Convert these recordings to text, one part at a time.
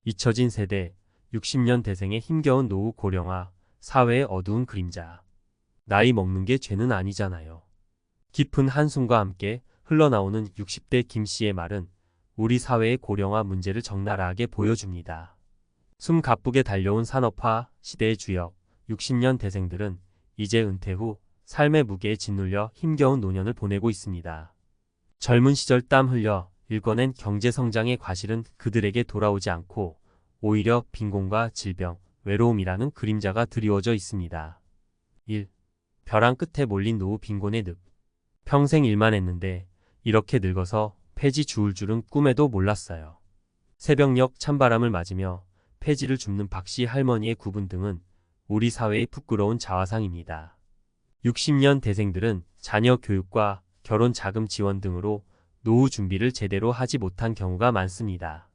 잊혀진 세대, 60년 대생의 힘겨운 노후 고령화, 사회의 어두운 그림자. 나이 먹는 게 죄는 아니잖아요. 깊은 한숨과 함께 흘러나오는 60대 김 씨의 말은 우리 사회의 고령화 문제를 적나라하게 보여줍니다. 숨 가쁘게 달려온 산업화 시대의 주역, 60년 대생들은 이제 은퇴 후 삶의 무게에 짓눌려 힘겨운 노년을 보내고 있습니다. 젊은 시절 땀 흘려 일궈낸 경제성장의 과실은 그들에게 돌아오지 않고 오히려 빈곤과 질병, 외로움이라는 그림자가 드리워져 있습니다. 1. 벼랑 끝에 몰린 노후 빈곤의 늪. 평생 일만 했는데 이렇게 늙어서 폐지 주울 줄은 꿈에도 몰랐어요. 새벽녘 찬바람을 맞으며 폐지를 줍는 박씨 할머니의 구분 등은 우리 사회의 부끄러운 자화상입니다. 60년 대생들은 자녀 교육과 결혼 자금 지원 등으로 노후 준비를 제대로 하지 못한 경우가 많습니다.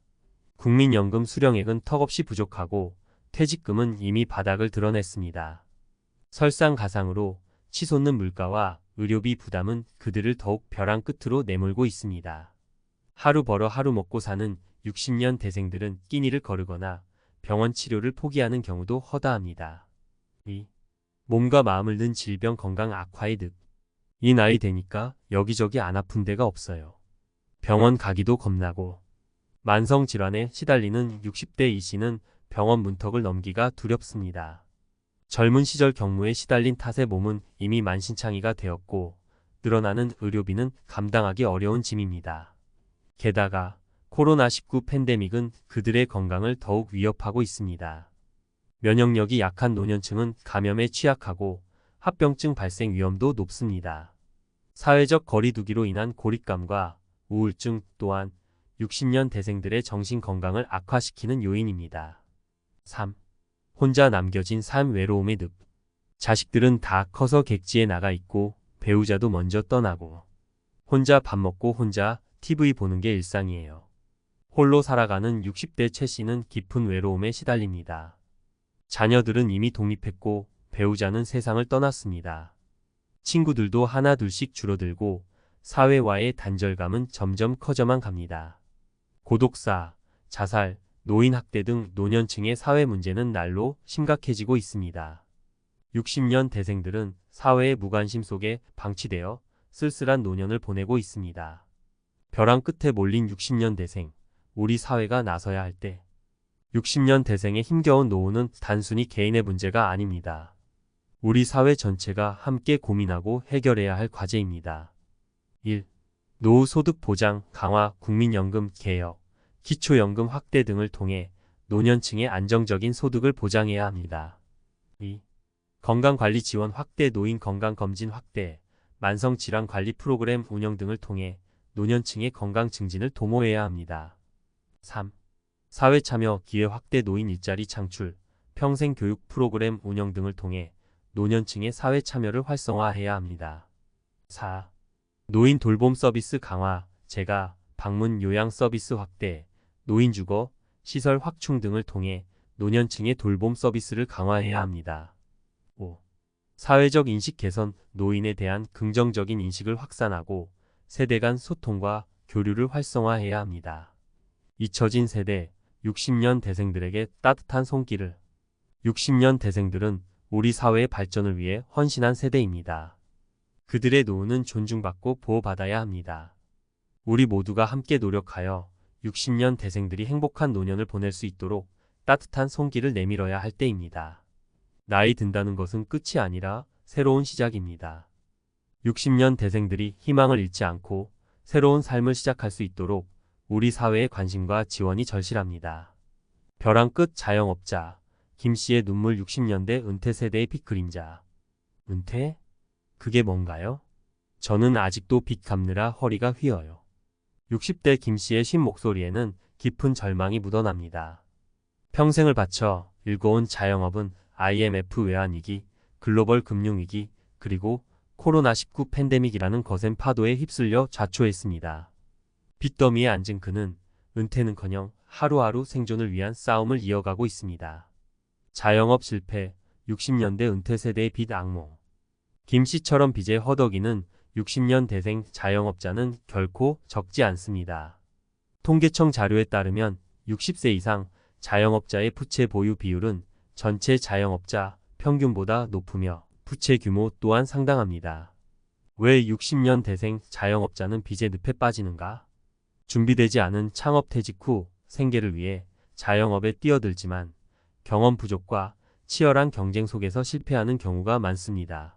국민연금 수령액은 턱없이 부족하고 퇴직금은 이미 바닥을 드러냈습니다. 설상가상으로 치솟는 물가와 의료비 부담은 그들을 더욱 벼랑 끝으로 내몰고 있습니다. 하루 벌어 하루 먹고 사는 60년 대생들은 끼니를 거르거나 병원 치료를 포기하는 경우도 허다합니다. 2. 몸과 마음을 는 질병 건강 악화의 늪. 이 나이 되니까 여기저기 안 아픈 데가 없어요. 병원 가기도 겁나고 만성질환에 시달리는 60대 이 씨는 병원 문턱을 넘기가 두렵습니다. 젊은 시절 경무에 시달린 탓에 몸은 이미 만신창이가 되었고 늘어나는 의료비는 감당하기 어려운 짐입니다. 게다가 코로나19 팬데믹은 그들의 건강을 더욱 위협하고 있습니다. 면역력이 약한 노년층은 감염에 취약하고 합병증 발생 위험도 높습니다. 사회적 거리두기로 인한 고립감과 우울증 또한 60년 대생들의 정신 건강을 악화시키는 요인입니다. 3. 혼자 남겨진 삶 외로움의 늪. 자식들은 다 커서 객지에 나가 있고 배우자도 먼저 떠나고 혼자 밥 먹고 혼자 TV 보는 게 일상이에요. 홀로 살아가는 60대 최 씨는 깊은 외로움에 시달립니다. 자녀들은 이미 독립했고 배우자는 세상을 떠났습니다. 친구들도 하나둘씩 줄어들고 사회와의 단절감은 점점 커져만 갑니다. 고독사, 자살, 노인학대 등 노년층의 사회 문제는 날로 심각해지고 있습니다. 60년 대생들은 사회의 무관심 속에 방치되어 쓸쓸한 노년을 보내고 있습니다. 벼랑 끝에 몰린 60년 대생, 우리 사회가 나서야 할 때 60년 대생의 힘겨운 노후는 단순히 개인의 문제가 아닙니다. 우리 사회 전체가 함께 고민하고 해결해야 할 과제입니다. 1. 노후 소득 보장 강화, 국민연금 개혁, 기초연금 확대 등을 통해 노년층의 안정적인 소득을 보장해야 합니다. 2. 건강관리 지원 확대, 노인 건강검진 확대, 만성질환 관리 프로그램 운영 등을 통해 노년층의 건강 증진을 도모해야 합니다. 3. 사회참여 기회 확대, 노인 일자리 창출, 평생교육 프로그램 운영 등을 통해 노년층의 사회참여를 활성화해야 합니다. 4. 노인 돌봄 서비스 강화, 재가, 방문 요양 서비스 확대, 노인주거, 시설 확충 등을 통해 노년층의 돌봄 서비스를 강화해야 합니다. 5. 사회적 인식 개선, 노인에 대한 긍정적인 인식을 확산하고 세대 간 소통과 교류를 활성화해야 합니다. 잊혀진 세대, 60년 대생들에게 따뜻한 손길을. 60년 대생들은 우리 사회의 발전을 위해 헌신한 세대입니다. 그들의 노후는 존중받고 보호받아야 합니다. 우리 모두가 함께 노력하여 60년 대생들이 행복한 노년을 보낼 수 있도록 따뜻한 손길을 내밀어야 할 때입니다. 나이 든다는 것은 끝이 아니라 새로운 시작입니다. 60년 대생들이 희망을 잃지 않고 새로운 삶을 시작할 수 있도록 우리 사회의 관심과 지원이 절실합니다. 벼랑 끝 자영업자, 김 씨의 눈물. 60년대 은퇴 세대의 빛 그림자. 은퇴? 그게 뭔가요? 저는 아직도 빚 갚느라 허리가 휘어요. 60대 김 씨의 쉰 목소리에는 깊은 절망이 묻어납니다. 평생을 바쳐 일궈온 자영업은 IMF 외환위기, 글로벌 금융위기, 그리고 코로나19 팬데믹이라는 거센 파도에 휩쓸려 좌초했습니다. 빚더미에 앉은 그는 은퇴는커녕 하루하루 생존을 위한 싸움을 이어가고 있습니다. 자영업 실패, 60년대 은퇴 세대의 빚 악몽. 김 씨처럼 빚에 허덕이는 60년 대생 자영업자는 결코 적지 않습니다. 통계청 자료에 따르면 60세 이상 자영업자의 부채 보유 비율은 전체 자영업자 평균보다 높으며 부채 규모 또한 상당합니다. 왜 60년 대생 자영업자는 빚에 늪에 빠지는가? 준비되지 않은 창업퇴직 후 생계를 위해 자영업에 뛰어들지만 경험 부족과 치열한 경쟁 속에서 실패하는 경우가 많습니다.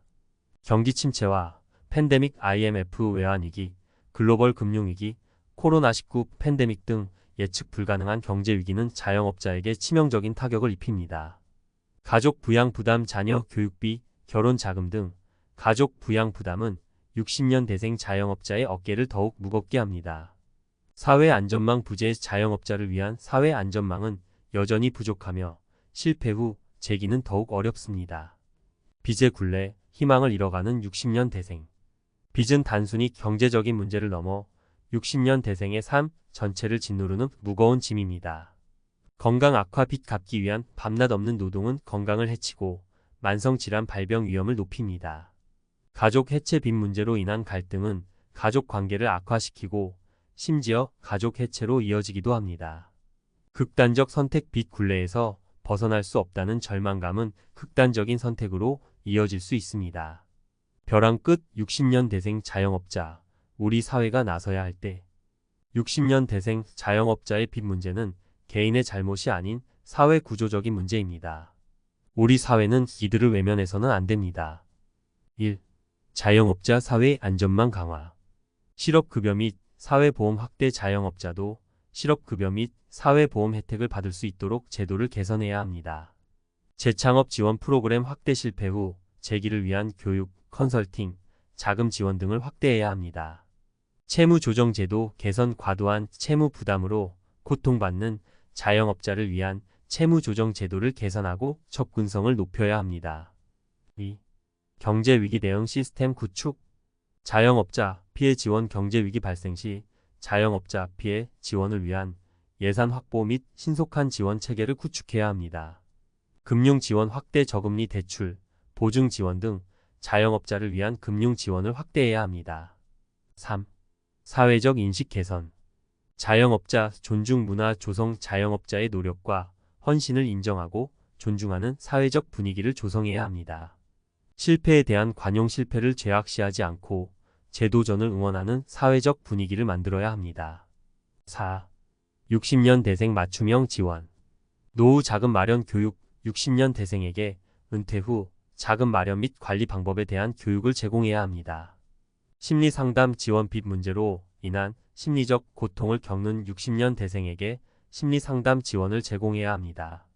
경기 침체와 팬데믹 IMF 외환위기, 글로벌 금융위기, 코로나19 팬데믹 등 예측 불가능한 경제 위기는 자영업자에게 치명적인 타격을 입힙니다. 가족 부양 부담, 자녀 교육비, 결혼 자금 등 가족 부양 부담은 60년 대생 자영업자의 어깨를 더욱 무겁게 합니다. 사회 안전망 부재, 자영업자를 위한 사회 안전망은 여전히 부족하며 실패 후 재기는 더욱 어렵습니다. 빚의 굴레, 희망을 잃어가는 60년 대생. 빚은 단순히 경제적인 문제를 넘어 60년 대생의 삶 전체를 짓누르는 무거운 짐입니다. 건강 악화, 빚 갚기 위한 밤낮 없는 노동은 건강을 해치고 만성질환 발병 위험을 높입니다. 가족 해체, 빚 문제로 인한 갈등은 가족 관계를 악화시키고 심지어 가족 해체로 이어지기도 합니다. 극단적 선택, 빚 굴레에서 벗어날 수 없다는 절망감은 극단적인 선택으로 이어질 수 있습니다. 벼랑 끝, 60년 대생 자영업자, 우리 사회가 나서야 할 때. 60년 대생 자영업자의 빚 문제는 개인의 잘못이 아닌 사회 구조적인 문제입니다. 우리 사회는 이들을 외면해서는 안 됩니다. 1. 자영업자 사회 안전망 강화. 실업급여 및 사회보험 확대. 자영업자도 실업급여 및 사회보험 혜택을 받을 수 있도록 제도를 개선해야 합니다. 재창업 지원 프로그램 확대, 실패 후 재기를 위한 교육, 컨설팅, 자금 지원 등을 확대해야 합니다. 채무조정제도 개선, 과도한 채무 부담으로 고통받는 자영업자를 위한 채무조정제도를 개선하고 접근성을 높여야 합니다. 2. 경제위기 대응 시스템 구축. 자영업자 피해 지원. 경제위기 발생 시 자영업자 피해 지원을 위한 예산 확보 및 신속한 지원 체계를 구축해야 합니다. 금융 지원 확대, 저금리 대출, 보증 지원 등 자영업자를 위한 금융 지원을 확대해야 합니다. 3. 사회적 인식 개선. 자영업자 존중 문화 조성. 자영업자의 노력과 헌신을 인정하고 존중하는 사회적 분위기를 조성해야 합니다. 실패에 대한 관용, 실패를 죄악시하지 않고 재도전을 응원하는 사회적 분위기를 만들어야 합니다. 4. 60년 대생 맞춤형 지원. 노후 자금 마련 교육. 60년 대생에게 은퇴 후 자금 마련 및 관리 방법에 대한 교육을 제공해야 합니다. 심리상담 지원. 빚 문제로 인한 심리적 고통을 겪는 60년 대생에게 심리상담 지원을 제공해야 합니다.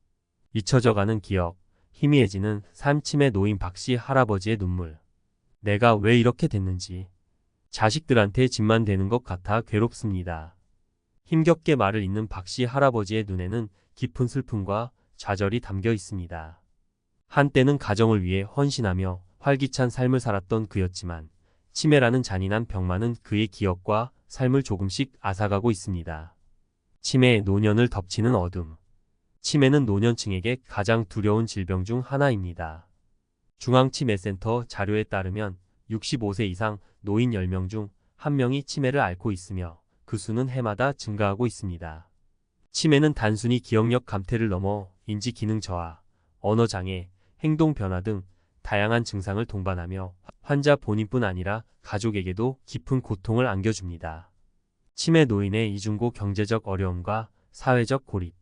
잊혀져가는 기억, 희미해지는 삶. 치매 노인. 박씨 할아버지의 눈물. 내가 왜 이렇게 됐는지. 자식들한테 짐만 되는 것 같아 괴롭습니다. 힘겹게 말을 잇는 박씨 할아버지의 눈에는 깊은 슬픔과 좌절이 담겨 있습니다. 한때는 가정을 위해 헌신하며 활기찬 삶을 살았던 그였지만 치매라는 잔인한 병만은 그의 기억과 삶을 조금씩 앗아가고 있습니다. 치매, 노년을 덮치는 어둠. 치매는 노년층에게 가장 두려운 질병 중 하나입니다. 중앙치매센터 자료에 따르면 65세 이상 노인 10명 중 1명이 치매를 앓고 있으며 그 수는 해마다 증가하고 있습니다. 치매는 단순히 기억력 감퇴를 넘어 인지 기능 저하, 언어 장애, 행동 변화 등 다양한 증상을 동반하며 환자 본인뿐 아니라 가족에게도 깊은 고통을 안겨줍니다. 치매 노인의 이중고 경제적 어려움과 사회적 고립.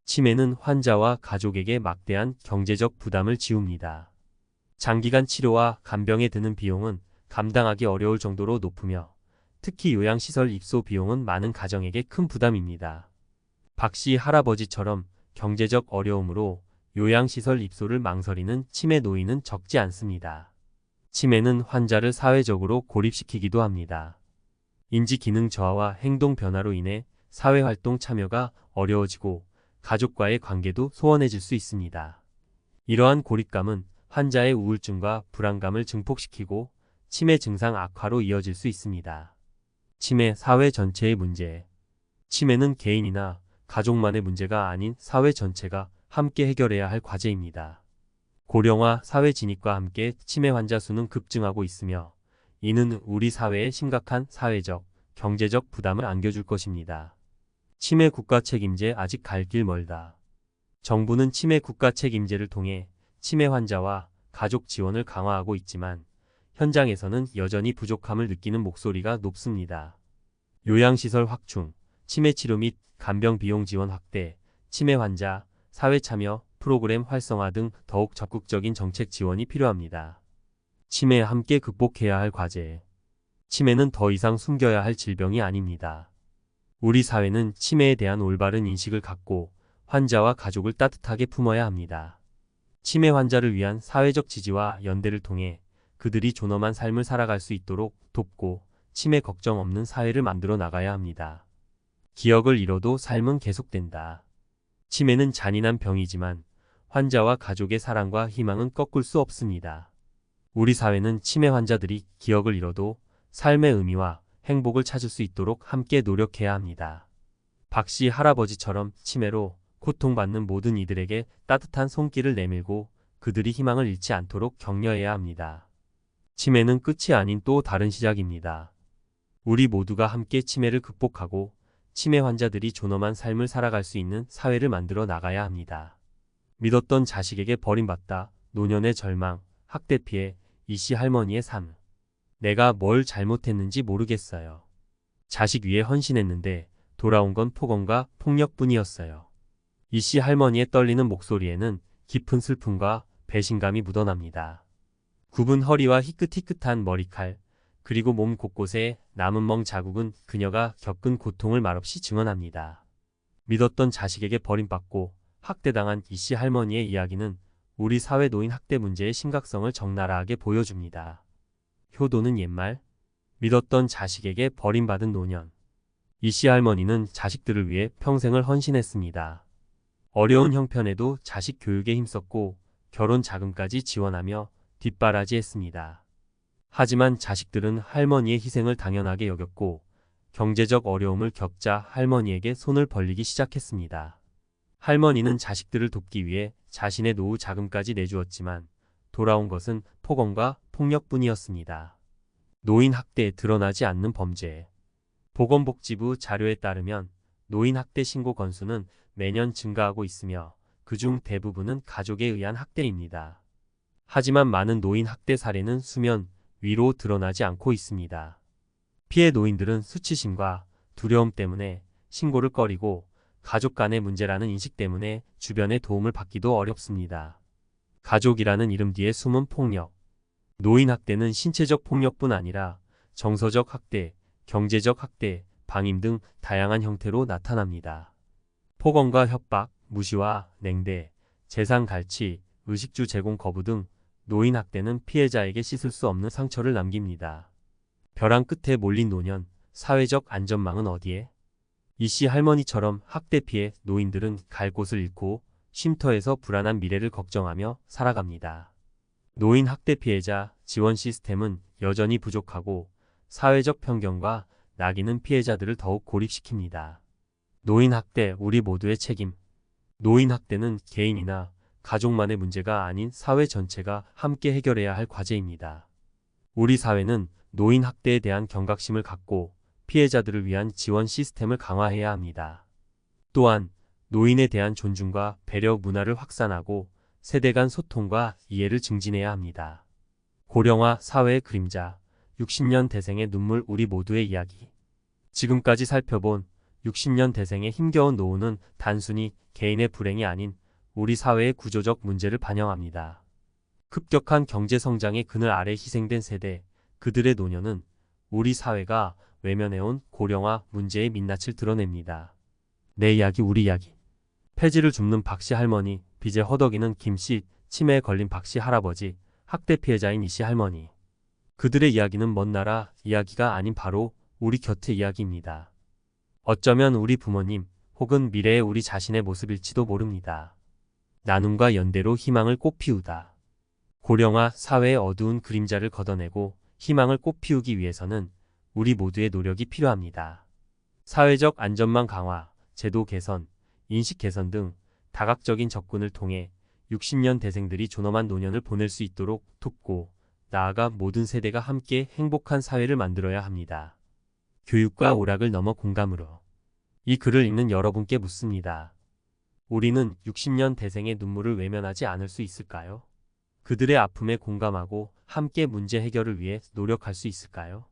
치매는 환자와 가족에게 막대한 경제적 부담을 지웁니다. 장기간 치료와 간병에 드는 비용은 감당하기 어려울 정도로 높으며 특히 요양시설 입소 비용은 많은 가정에게 큰 부담입니다. 박씨 할아버지처럼 경제적 어려움으로 요양시설 입소를 망설이는 치매 노인은 적지 않습니다. 치매는 환자를 사회적으로 고립시키기도 합니다. 인지기능 저하와 행동 변화로 인해 사회활동 참여가 어려워지고 가족과의 관계도 소원해질 수 있습니다. 이러한 고립감은 환자의 우울증과 불안감을 증폭시키고 치매 증상 악화로 이어질 수 있습니다. 치매, 사회 전체의 문제. 치매는 개인이나 가족만의 문제가 아닌 사회 전체가 함께 해결해야 할 과제입니다. 고령화, 사회 진입과 함께 치매 환자 수는 급증하고 있으며 이는 우리 사회에 심각한 사회적, 경제적 부담을 안겨줄 것입니다. 치매 국가 책임제. 아직 갈 길 멀다. 정부는 치매 국가 책임제를 통해 치매 환자와 가족 지원을 강화하고 있지만 현장에서는 여전히 부족함을 느끼는 목소리가 높습니다. 요양시설 확충, 치매 치료 및 간병 비용 지원 확대, 치매 환자, 사회 참여, 프로그램 활성화 등 더욱 적극적인 정책 지원이 필요합니다. 치매 함께 극복해야 할 과제. 치매는 더 이상 숨겨야 할 질병이 아닙니다. 우리 사회는 치매에 대한 올바른 인식을 갖고 환자와 가족을 따뜻하게 품어야 합니다. 치매 환자를 위한 사회적 지지와 연대를 통해 그들이 존엄한 삶을 살아갈 수 있도록 돕고 치매 걱정 없는 사회를 만들어 나가야 합니다. 기억을 잃어도 삶은 계속된다. 치매는 잔인한 병이지만 환자와 가족의 사랑과 희망은 꺾을 수 없습니다. 우리 사회는 치매 환자들이 기억을 잃어도 삶의 의미와 행복을 찾을 수 있도록 함께 노력해야 합니다. 박씨 할아버지처럼 치매로 고통받는 모든 이들에게 따뜻한 손길을 내밀고 그들이 희망을 잃지 않도록 격려해야 합니다. 치매는 끝이 아닌 또 다른 시작입니다. 우리 모두가 함께 치매를 극복하고 치매 환자들이 존엄한 삶을 살아갈 수 있는 사회를 만들어 나가야 합니다. 믿었던 자식에게 버림받다, 노년의 절망, 학대 피해, 이씨 할머니의 삶. 내가 뭘 잘못했는지 모르겠어요. 자식 위해 헌신했는데 돌아온 건 폭언과 폭력뿐이었어요. 이씨 할머니의 떨리는 목소리에는 깊은 슬픔과 배신감이 묻어납니다. 굽은 허리와 희끗희끗한 머리칼, 그리고 몸 곳곳에 남은 멍 자국은 그녀가 겪은 고통을 말없이 증언합니다. 믿었던 자식에게 버림받고 학대당한 이씨 할머니의 이야기는 우리 사회 노인 학대 문제의 심각성을 적나라하게 보여줍니다. 효도는 옛말, 믿었던 자식에게 버림받은 노년. 이씨 할머니는 자식들을 위해 평생을 헌신했습니다. 어려운 형편에도 자식 교육에 힘썼고 결혼 자금까지 지원하며 뒷바라지했습니다. 하지만 자식들은 할머니의 희생을 당연하게 여겼고 경제적 어려움을 겪자 할머니에게 손을 벌리기 시작했습니다. 할머니는 자식들을 돕기 위해 자신의 노후 자금까지 내주었지만 돌아온 것은 폭언과 폭력뿐이었습니다. 노인 학대에 드러나지 않는 범죄. 보건복지부 자료에 따르면 노인 학대 신고 건수는 매년 증가하고 있으며 그중 대부분은 가족에 의한 학대입니다. 하지만 많은 노인 학대 사례는 수면 위로 드러나지 않고 있습니다. 피해 노인들은 수치심과 두려움 때문에 신고를 꺼리고 가족 간의 문제라는 인식 때문에 주변의 도움을 받기도 어렵습니다. 가족이라는 이름 뒤에 숨은 폭력. 노인 학대는 신체적 폭력뿐 아니라 정서적 학대, 경제적 학대, 방임 등 다양한 형태로 나타납니다. 폭언과 협박, 무시와 냉대, 재산 갈취, 의식주 제공 거부 등 노인 학대는 피해자에게 씻을 수 없는 상처를 남깁니다. 벼랑 끝에 몰린 노년, 사회적 안전망은 어디에? 이씨 할머니처럼 학대 피해 노인들은 갈 곳을 잃고 쉼터에서 불안한 미래를 걱정하며 살아갑니다. 노인 학대 피해자 지원 시스템은 여전히 부족하고 사회적 편견과 낙인은 피해자들을 더욱 고립시킵니다. 노인 학대 우리 모두의 책임. 노인 학대는 개인이나 가족만의 문제가 아닌 사회 전체가 함께 해결해야 할 과제입니다. 우리 사회는 노인 학대에 대한 경각심을 갖고 피해자들을 위한 지원 시스템을 강화해야 합니다. 또한 노인에 대한 존중과 배려 문화를 확산하고 세대 간 소통과 이해를 증진해야 합니다. 고령화 사회의 그림자, 60년 대생의 눈물 우리 모두의 이야기. 지금까지 살펴본 60년 대생의 힘겨운 노후는 단순히 개인의 불행이 아닌 우리 사회의 구조적 문제를 반영합니다. 급격한 경제 성장의 그늘 아래 희생된 세대, 그들의 노년은 우리 사회가 외면해온 고령화 문제의 민낯을 드러냅니다. 내 이야기 우리 이야기. 폐지를 줍는 박씨 할머니, 빚에 허덕이는 김씨, 치매에 걸린 박씨 할아버지, 학대 피해자인 이씨 할머니. 그들의 이야기는 먼 나라 이야기가 아닌 바로 우리 곁의 이야기입니다. 어쩌면 우리 부모님 혹은 미래의 우리 자신의 모습일지도 모릅니다. 나눔과 연대로 희망을 꽃피우다. 고령화 사회의 어두운 그림자를 걷어내고 희망을 꽃피우기 위해서는 우리 모두의 노력이 필요합니다. 사회적 안전망 강화, 제도 개선, 인식 개선 등 다각적인 접근을 통해 60년 대생들이 존엄한 노년을 보낼 수 있도록 돕고 나아가 모든 세대가 함께 행복한 사회를 만들어야 합니다. 교육과 오락을 넘어 공감으로. 이 글을 읽는 여러분께 묻습니다. 우리는 60년 대생의 눈물을 외면하지 않을 수 있을까요? 그들의 아픔에 공감하고 함께 문제 해결을 위해 노력할 수 있을까요?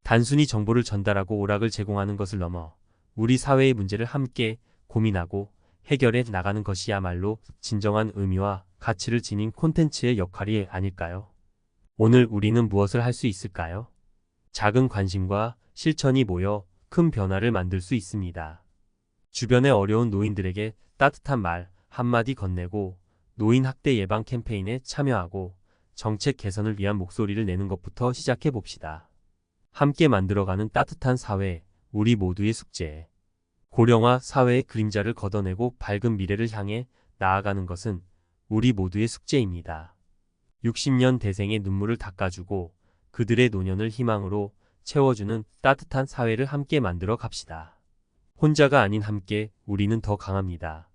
단순히 정보를 전달하고 오락을 제공하는 것을 넘어 우리 사회의 문제를 함께 고민하고 해결해 나가는 것이야말로 진정한 의미와 가치를 지닌 콘텐츠의 역할이 아닐까요? 오늘 우리는 무엇을 할 수 있을까요? 작은 관심과 실천이 모여 큰 변화를 만들 수 있습니다. 주변의 어려운 노인들에게 따뜻한 말 한마디 건네고 노인 학대 예방 캠페인에 참여하고 정책 개선을 위한 목소리를 내는 것부터 시작해 봅시다. 함께 만들어가는 따뜻한 사회, 우리 모두의 숙제. 고령화 사회의 그림자를 걷어내고 밝은 미래를 향해 나아가는 것은 우리 모두의 숙제입니다. 60년 대생의 눈물을 닦아주고 그들의 노년을 희망으로 채워주는 따뜻한 사회를 함께 만들어 갑시다. 혼자가 아닌 함께 우리는 더 강합니다.